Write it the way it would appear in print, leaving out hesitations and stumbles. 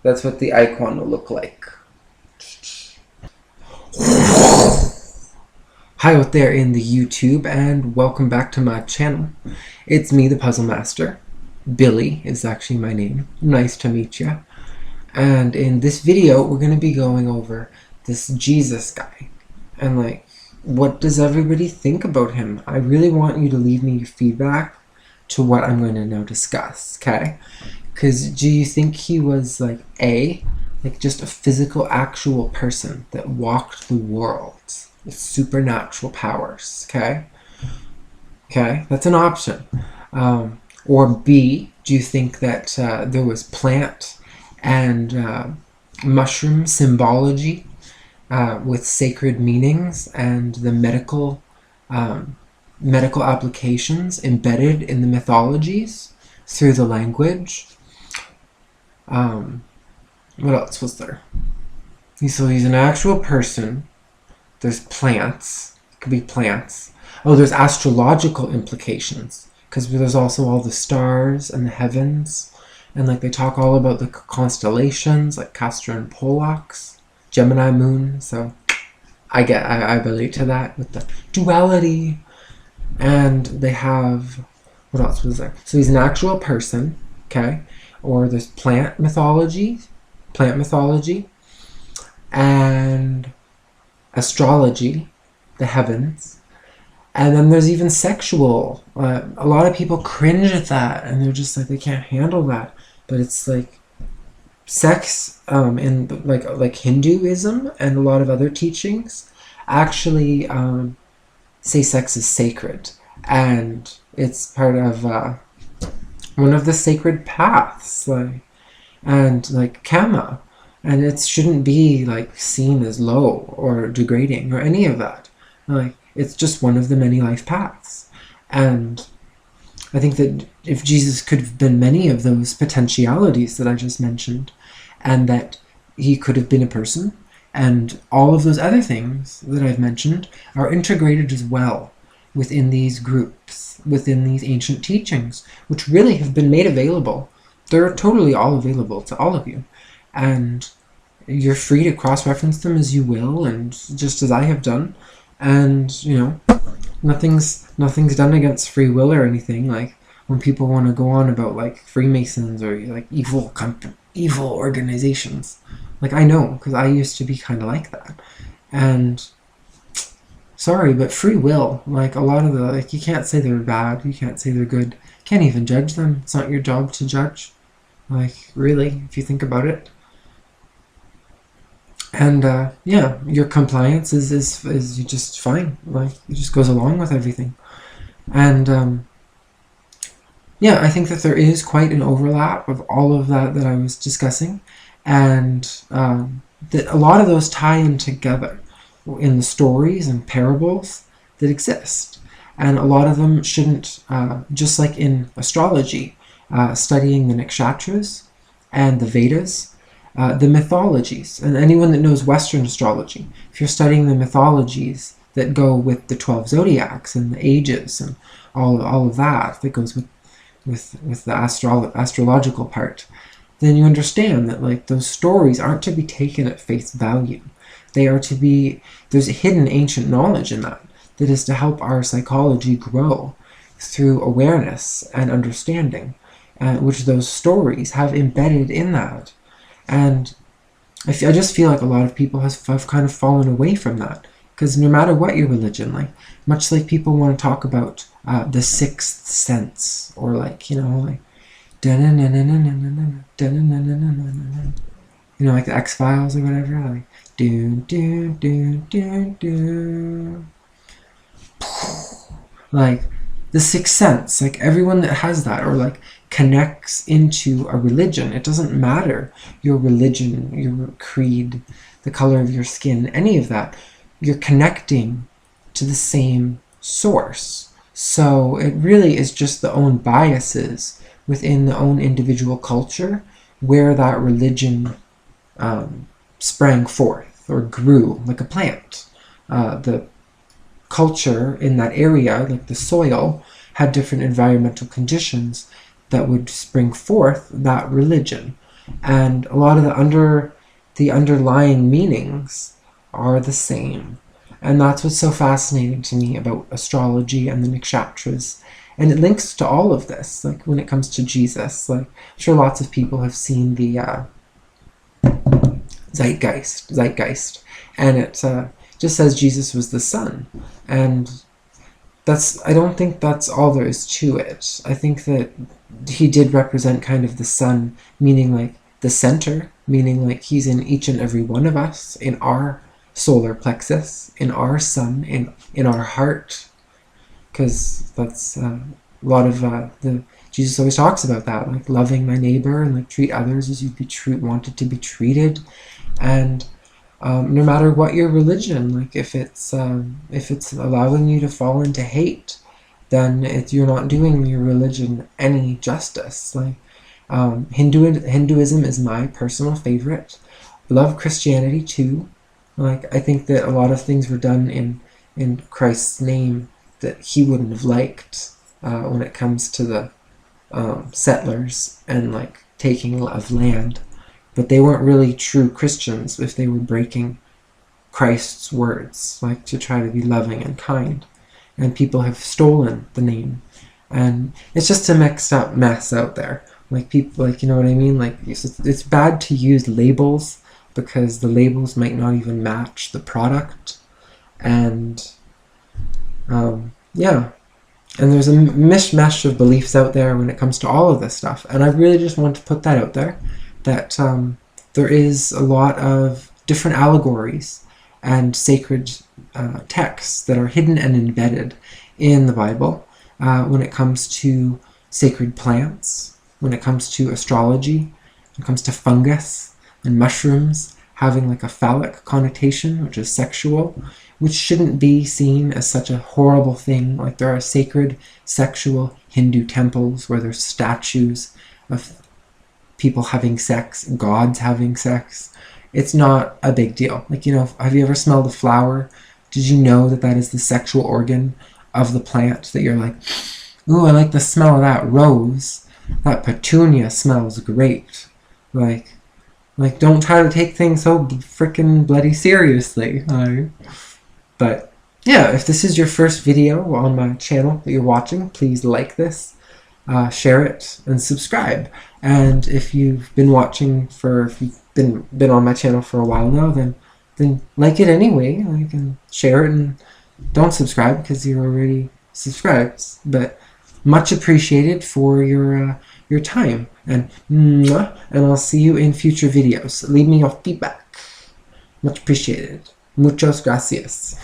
That's what the icon will look like. Hi out there in the YouTube, and welcome back to my channel. It's me, the Puzzle Master. Billy is actually my name. Nice to meet you. And in this video, we're going to be going over this Jesus guy. And what does everybody think about him? I really want you to leave me your feedback to what I'm going to now discuss, okay? Because do you think he was just a physical, actual person that walked the world with supernatural powers, okay? Okay, that's an option. Or B, do you think that there was plant and mushroom symbology with sacred meanings and the medical applications embedded in the mythologies through the language? What else was there? So he's an actual person. There's plants. It could be plants. Oh, there's astrological implications, because there's also all the stars and the heavens, and they talk all about the constellations, like Castor and Pollux, Gemini moon. So I relate to that with the duality. And they have, what else was there? So he's an actual person, okay? Or there's plant mythology, and astrology, the heavens. And then there's even sexual. A lot of people cringe at that, and they're just they can't handle that. But it's sex in Hinduism and a lot of other teachings actually say sex is sacred, and it's part of one of the sacred paths, Kama, and it shouldn't be seen as low or degrading or any of that. It's just one of the many life paths. And I think that if Jesus could have been many of those potentialities that I just mentioned, and that he could have been a person, and all of those other things that I've mentioned are integrated as well within these groups, within these ancient teachings, which really have been made available. They're totally all available to all of you. And you're free to cross-reference them as you will, and just as I have done. And, nothing's done against free will or anything. When people want to go on about Freemasons or evil organizations. I know, because I used to be kind of like that. And sorry, but free will, a lot of the, you can't say they're bad, you can't say they're good, you can't even judge them. It's not your job to judge. Really, if you think about it. And yeah, your compliance is you just fine. It just goes along with everything. And yeah, I think that there is quite an overlap of all of that I was discussing, and that a lot of those tie in together in the stories and parables that exist. And a lot of them shouldn't, just like in astrology, studying the nakshatras and the Vedas, the mythologies, and anyone that knows Western astrology, if you're studying the mythologies that go with the 12 zodiacs and the ages and all of that goes with the astrological part, then you understand that those stories aren't to be taken at face value. They are to be, there's a hidden ancient knowledge in that is to help our psychology grow through awareness and understanding, which those stories have embedded in that. And I just feel like a lot of people have kind of fallen away from that, because no matter what your religion, much like people want to talk about the sixth sense, or like the X-Files or whatever, the sixth sense, everyone that has that, or connects into a religion. It doesn't matter your religion, your creed, the color of your skin, any of that. You're connecting to the same source. So it really is just the own biases within the own individual culture where that religion sprang forth or grew like a plant. The culture in that area, the soil, had different environmental conditions that would spring forth that religion. and a lot of the underlying meanings are the same. And that's what's so fascinating to me about astrology and the nakshatras. And it links to all of this, like when it comes to Jesus. Like, I'm sure lots of people have seen the Zeitgeist, and it just says Jesus was the sun. And I don't think that's all there is to it. I think that he did represent kind of the sun, meaning like the center, meaning like he's in each and every one of us, in our solar plexus, in our sun, in our heart, because that's a lot of Jesus always talks about that, like loving my neighbor and like treat others as you'd be wanted to be treated. And no matter what your religion, like if it's allowing you to fall into hate, then you're not doing your religion any justice. Like Hinduism is my personal favorite. Love Christianity too. Like, I think that a lot of things were done in Christ's name that he wouldn't have liked when it comes to the settlers and like taking of land. But they weren't really true Christians if they were breaking Christ's words, like to try to be loving and kind. And people have stolen the name. And it's just a mixed up mess out there. Like people, like, you know what I mean? Like it's bad to use labels because the labels might not even match the product. And yeah. And there's a mishmash of beliefs out there when it comes to all of this stuff. And I really just want to put that out there, that there is a lot of different allegories and sacred texts that are hidden and embedded in the Bible when it comes to sacred plants, when it comes to astrology, when it comes to fungus and mushrooms having like a phallic connotation, which is sexual, which shouldn't be seen as such a horrible thing. Like there are sacred sexual Hindu temples where there's statues of people having sex, gods having sex. It's not a big deal. Like, you know, have you ever smelled a flower? Did you know that that is the sexual organ of the plant? That you're like, ooh, I like the smell of that rose. That petunia smells great. Like don't try to take things so freaking bloody seriously. But yeah, if this is your first video on my channel that you're watching, please like this, share it, and subscribe. And if you've been watching if you've been on my channel for a while now, then like it anyway. Like, and share it, and don't subscribe because you're already subscribed. But much appreciated for your time, and I'll see you in future videos. Leave me your feedback. Much appreciated. Muchas gracias.